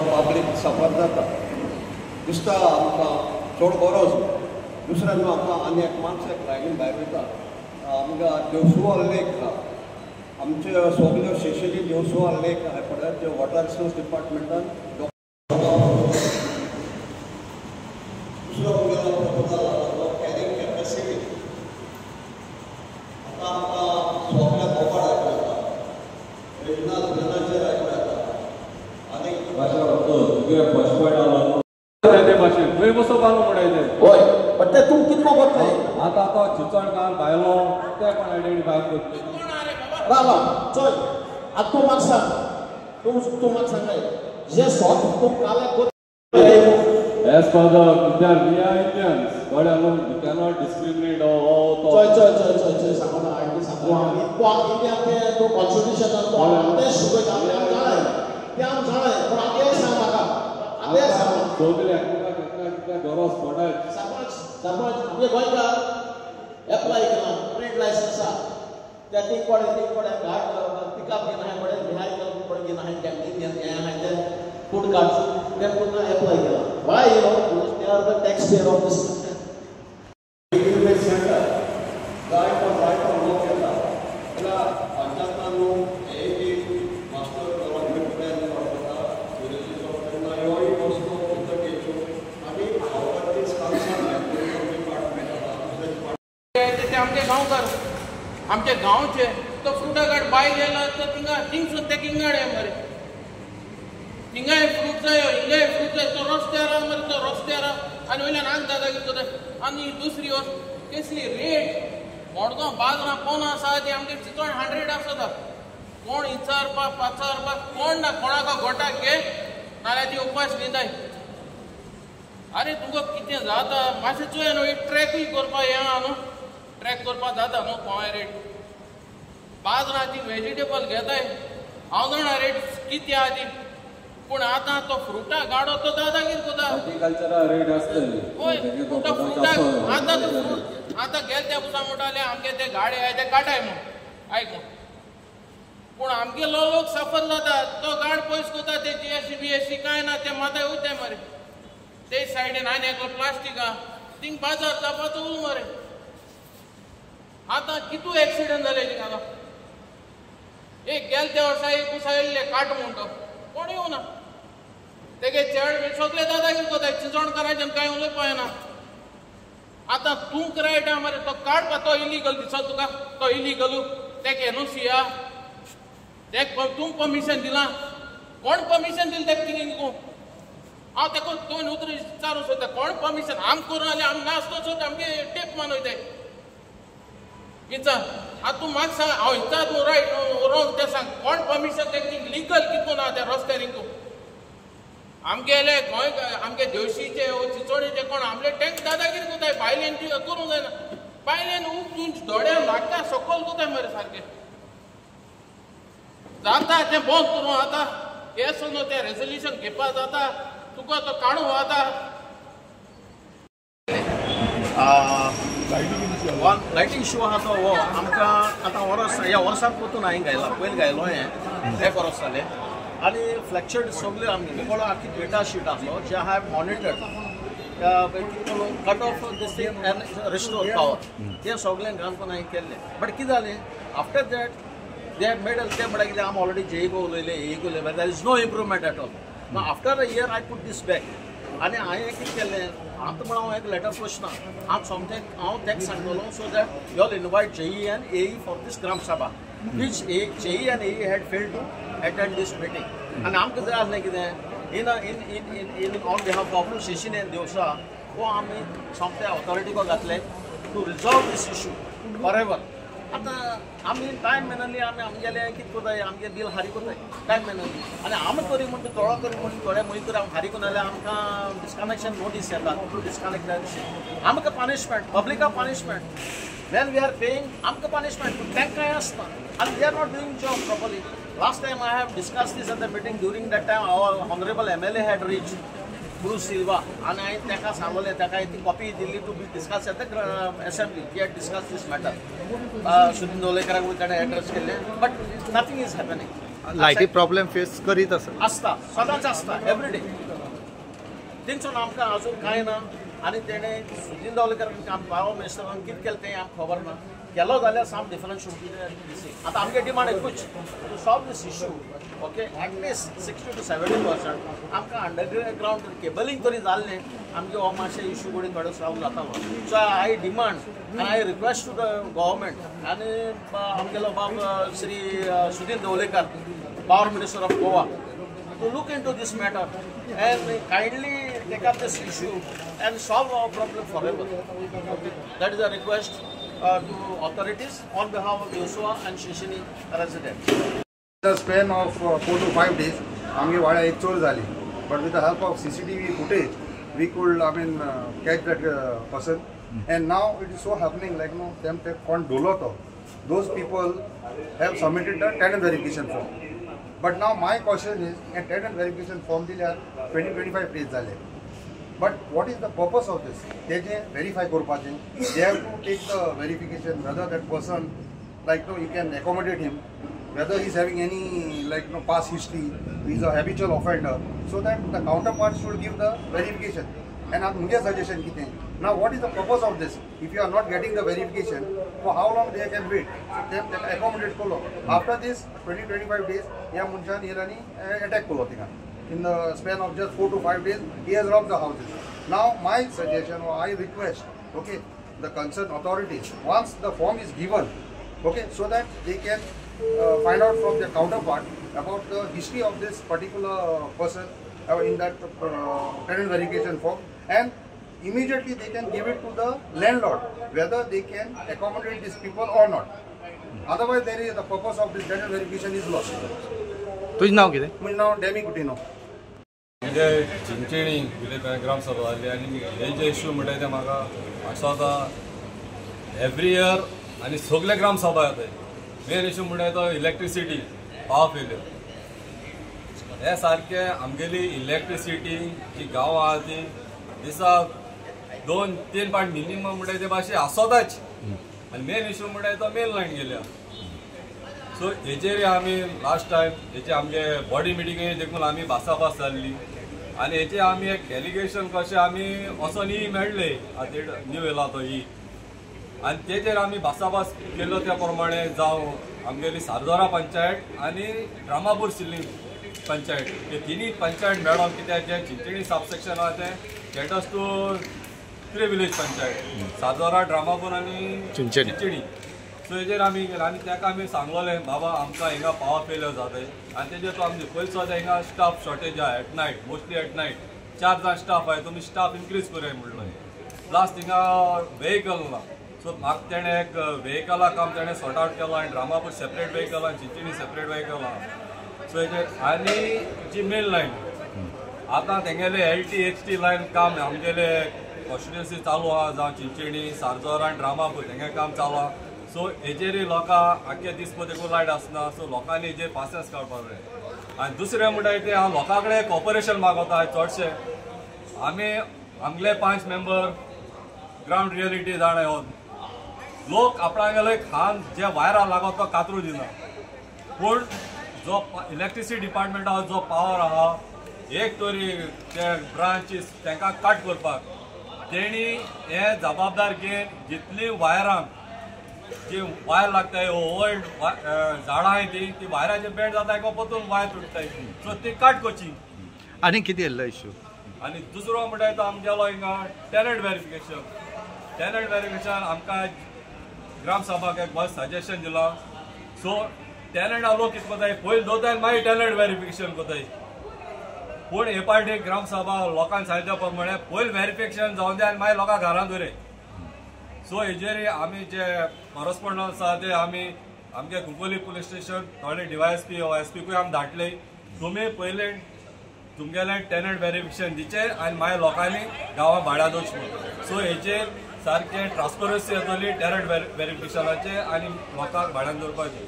Public सफर जाता दिसता आमकां चड गरज दुसऱ्यान आतां आनी एक माणसो एक लागीं भायर वयता आमकां देवसुवा लेक आमचे सगल्यो शेशेली देवसुवा लेक आहाय पळय ते वॉटर रिसोर्स डिपार्टमेंटान दुसरो प्रपोजल कॅरिंग कॅपेसिटी आतां आमकां सगळ्या बोवाड आयकूं येता रिजनल जनाचेर आयकूं येता आनी भाशा तुगे फर्स्ट पॉयंट आला ते भाशेन खंय बसोवपाक म्हणटाय होय पण ते तूं कितलो करतले आतां तो चिचणकार भायलो ते कोण आयडेंटिफाय करतले राव चल आता तूं म्हाका सांग तूं म्हाका सांगाय जे सॉट तूं काल्याक As per the Indians, God alone, you cannot discriminate all thoughts. चल सांगना आयडी सांगू आमी इंडिया ते तो कॉन्स्टिट्यूशन तो ते सुबे जाणा ते आम जाणा पण आगे सांग म्हाका आगे सांग सगळे एकमेका गरज पडत समज आमगे गोंयकार एप्लाय केला ट्रेड लायसन्स त्या तीन पडे घाट पिकअप घेना है पडे बिहार पडे घेना है कैंटीन हे है फूड कार्ड्स ते पुन्हा एप्लाय केला why you know they are the tax payer of this centre right on लोक येता त्याला पंचायतांनो एक मास्टर डेव्हलपमेंट प्लॅन करता टुरिझम सॉफ्टवेअरना योही वस्तू उदकेच्यो आनी आवडतीच कन्सर्न टुरिझम डिपार्टमेंट ते आमचे गांवकार आमचे गांवचे तो फ्रुटा गाड बाय गेला तर थिंग सुद्धा किंगाड आहे मरे हिंगाय फ्रूट जाय हिंगाय फ्रूट जाय तो रस्त्यार मरे तो रस्त्यार आनी वयल्यान आंग दादा कितें आनी दुसरी वस्त कसली रेट मडगांव बाजारां कोण आसा ती आमगे चिकन 100 आसता कोण विचारपाक पाचारपाक कोण ना कोणाका गोटाक घे नाल्यार ती उपास न्हिदाय अरे तुका कितें जाता मातशें चोय न्हू ट्रॅकूय करपाक येना न्हू ट्रॅक करपाक जाता न्हू कोणाय रेट बाजारां ती वेजिटेबल घेताय हांव जाणा रेट कितें आहा ती पूण आतां तो फ्रुटा गाडो तो दादा कितें कोता हॉर्टिकल्चरल रेट आसतली होय पूण तो फ्रुटा आतां गेल त्या दिसा म्हणटाले आमगे ते गाडे आहाय ते काटाय म्हूण आयक पूण आमगे लोक सफर जाता तो गाड पयस कोता ते जीएसटी कांय ना ते माथाय वयताय मरे ते सायडीन आनी एकलो प्लास्टीक आहा थिंग बाजार जावपाचो उल मरे आतां कितू एक्सिडेंट जाले थिंगा एक गेल त्या वर्सा एक दिसा येयल्ले काट म्हणटो कोण येवना तेगे चेड बी सगळे दादा कितें कोताय चिंचोणकारांच्यान कांय उलोवपा येना आतां तूं रायट आहा मरे तो काडपा तो इलिगल दिसता तुका तो इलिगलू तेका एनओसी आहा तेका तूं परमिशन दिलां कोण परमिशन दिलें तेका थिंगा हांव तेका दोन उतरां विचारूं सोदता कोण परमिशन आम करूं जाल्यार आमी नासतो सोद आमगे टेप मानयताय विचार आतां तूं म्हाका सांग हांव विचार तूं रायट रॉंग तें सांग कोण परमिशन तेका लिगल कितून आहा त्या रस्त्यार हिंगू आमगेले गोंय आमगे देवशीचे चिचोणीचे कोण आमले टँक दादा कितें कोताय बायलेन करूंक जायना बायलेन तूं दोड्यान लागता सकयल कोताय मरे सारकें जाता तें बंद करूं आतां हें सुद्दां तें रेजोल्युशन घेवपा जाता तुका तो काडूं आतां लायटिंग शो आहा तो हो आमकां आतां वर्स ह्या वर्साक परतून हांवें घायला पयलीं घायलो हें एक वर्स जालें आनी फ्लॅक्चर्ड सगळे आमगे निवळ आख्खी डेटा शीट आसलो जे हांव monitored cut off this thing and restore power तें सगळें ग्रामपंचायत हांवें केल्लें बट कितें जालें after that they have made ते म्हणटा कितें आमी ऑलरेडी जेईक उलयले एक उलयले there is no improvement at all ना after a year I put this back आनी हांवें कितें केल्लें आतां म्हणून हांव एक लेटर पोसना हांव समथें हांव तेका सांगतलो so that you all invite JE and AE for this gram sabha which JE and AE had failed to attend this meeting. And आमकां जाय आसलें कितें in on behalf of Sheshin and Deosa वो आमी सोमते ऑथॉरिटी को घातले to resolve this issue forever आतां आमी टायम मेनली आमी आमगेले कितें कोताय आमगे बील हारी कोताय टायम मेनली आनी आमी करी म्हणटा तोळो करी म्हणटा थोडे मय करून हारी कोन जाल्यार आमकां डिस्कनेक्शन नोटीस येता टू डिस्कनेक्ट आमकां पनिशमेंट पब्लिका punishment when we are paying amka punishment tank kai asta and they are not doing job properly. Last time I have discussed this at the meeting. During that time our honorable MLA had reached Bruce Silva and I teka sangole teka I think copy Delhi to be discussed at the assembly. We had discussed this matter Shudin Dolekar we can address kelle but nothing is happening. लायटी problem face करीत आसता सदांच आसता everyday तेंचून आमकां अजून कांय ना आनी तेणे सुदीन दवलेकर पावर मिनिस्टरान कितें केलें तें आमकां खबर ना केलो जाल्यार साम डिफरंट शूड बी आतां आमगे डिमांड एकूच to solve this issue okay at least 60 to 70% आमकां अंडरग्राउंड केबलिंग तरी जाल्लें आमगे हो मातशें इश्यू कडेन थोडो सॉल्व जातालो सो आय डिमांड आनी I request to the government आनी आमगेलो बाब Shri Sudin Dhavalikar power minister of Goa to look into this matter and kindly take up this issue and solve our problem forever. Okay. That is a request to authorities on behalf of Yosua and Shishini residents. The span of 4 to 5 days, आमगे वाड्या एक चोर जाली. But with the help of CCTV footage, we could, catch that person. And now it is so happening, like them कोण डोलोतो. Those people have submitted the tenant verification form. But now my question is, a tenant verification form दिल्यार 20-25 days जाले. But what is the purpose of this? They verify korpache. They have to take the verification whether that person, you can accommodate him, whether he is having any past history, he is a habitual offender, so that the counterpart should give the verification. And मुझे suggestion की थी. Now what is the purpose of this? If you are not getting the verification, for how long they can wait? So they can accommodate kolo. After this 20-25 days, या मुंशान येलानी attack kolo थिंगा. In the span of just 4 to 5 days, he has robbed the houses. Now my suggestion or I request, okay, the concerned authorities, once the form is given, okay, so that they can find out from their counterpart about the history of this particular person in that tenant verification form, and immediately they can give it to the landlord whether they can accommodate these people or not. Otherwise, there is the purpose of this tenant verification is lost. तुझं नाव कितें? My name Demi Coutinho. म्हणजे चिंचणी विलेकान ग्राम सभा जाल्ली आनी हे जे issue म्हणटाय ते म्हाका असो जाता एवरी इयर आनी सगळे ग्राम सभा येताय. मेन इश्यू म्हणटाय तो इलेक्ट्रिसिटी पावर फेल्यूर. हे सारखे आमगेली इलेक्ट्रिसिटी जी गांव आहा ती दिसाक 2-3 पाट मिनिमम म्हणटाय ते भाशे आसोताच आनी मेन इश्यू म्हणटाय तो मेन लायन गेल्या. सो हेचेर आमी लास्ट टायम हेचे आमगे बॉडी मिटिंगे देखून आमी भासाभास जाल्ली आनी हेचे आमी एक डेलिगेशन कशें आमी असो न्ही मेळ्ळे आतां न्यू येयला तो ही आनी तेचेर आमी भासाभास केल्लो त्या प्रमाणे जावं आमगेली सारदोरा पंचायत आनी ड्रामापूर सिल्ली पंचायत हे तिनूय पंचायत मेळोन कित्याक जे चिंचणी सबसेक्शन आहा तें कॅटर्स टू 3 विलेज पंचायत सारदोरा ड्रामापूर आनी चिंचणी. सो हेजेर आमी गेले आनी ताका आमी सांगलोलें बाबा आमकां हिंगा पावर फेल्यूर जाताय आनी तेजेर तो आमचे पयलीं सुद्दां हिंगा स्टाफ शॉर्टेज आहा at night mostly at night 4 जाण स्टाफ आहाय तुमी स्टाफ इन्क्रीज कराय म्हणलो. लास्ट हिंगा वेहिकल ना सो म्हाका तेणें एक वेहिकला काम तेणें सॉर्ट आवट केलो आनी ड्रामापूर सेपरेट वेहिकल आनी चिंचणी सेपरेट वेहिकल आहा. सो हेजेर आनी जी मेन लायन आतां तेंगेले LT-HT लायन काम आमगेले कॉन्स्टिट्युएन्सी चालू आहा जावं चिंचणी सारदोरा आनी ड्रामापूर तेंगे काम चालू आहा. सो हेजेरय लोकां आख्खे दीस देखून लायट आसना सो लोकांनी हेजेर पासियन्स काडपाक जाय. आनी दुसरें म्हणटा तें हांव लोकां कडेन कॉपरेशन मागोता चडशे आमी आमगेले 5 मेंबर ग्रावंड रियलिटी जाणाय लोक आपणागेले खान जे वायरा लागो तो कातरू दिना पूण जो इलेक्ट्रिसिटी डिपार्टमेंट आहा जो पावर आहा एक तरी ते ब्रांचीस तांकां कट करपाक तेणी हे जबाबदार घेवन जितली वायरांक जी वायर लागताय ओल्ड झाडां आहाय ती वायराचे बेड जाता एका परतून वायर तुटताय सो ती कट करची. आनी कितें येयल्लो इश्यू आनी दुसरो म्हणटा तो आमगेलो हिंगा टॅनंट वेरिफिकेशन. टॅनंट वेरिफिकेशन आमकां ग्राम सभाक एक बरें सजेशन दिलां. सो टॅनंटा लोक कितें कोताय पयलीं दोताय मागीर टॅनंट वेरिफिकेशन कोताय पूण हे पार्टी ग्राम सभा लोकांक सांगल्या प्रमाणे पयलीं वेरिफिकेशन जावन दे आनी मागीर लोकांक घरांत दवरे. सो हेजेर आमी जे कॉरस्पॉन्डंट आसा ते आमी आमगे कुंकोली पुलीस स्टेशन थोडे DYSP वा SPकूय आमी धाडले तुमी पयले तुमगेले टॅनंट वेरिफिकेशन दिचे आनी मागीर लोकांनी गांवां भाड्या दवरची म्हणून. सो हेजेर सारकें ट्रान्सपरन्सी येतली टॅनंट वेरिफिकेशनाचे आनी लोकांक भाड्यान दवरपाची.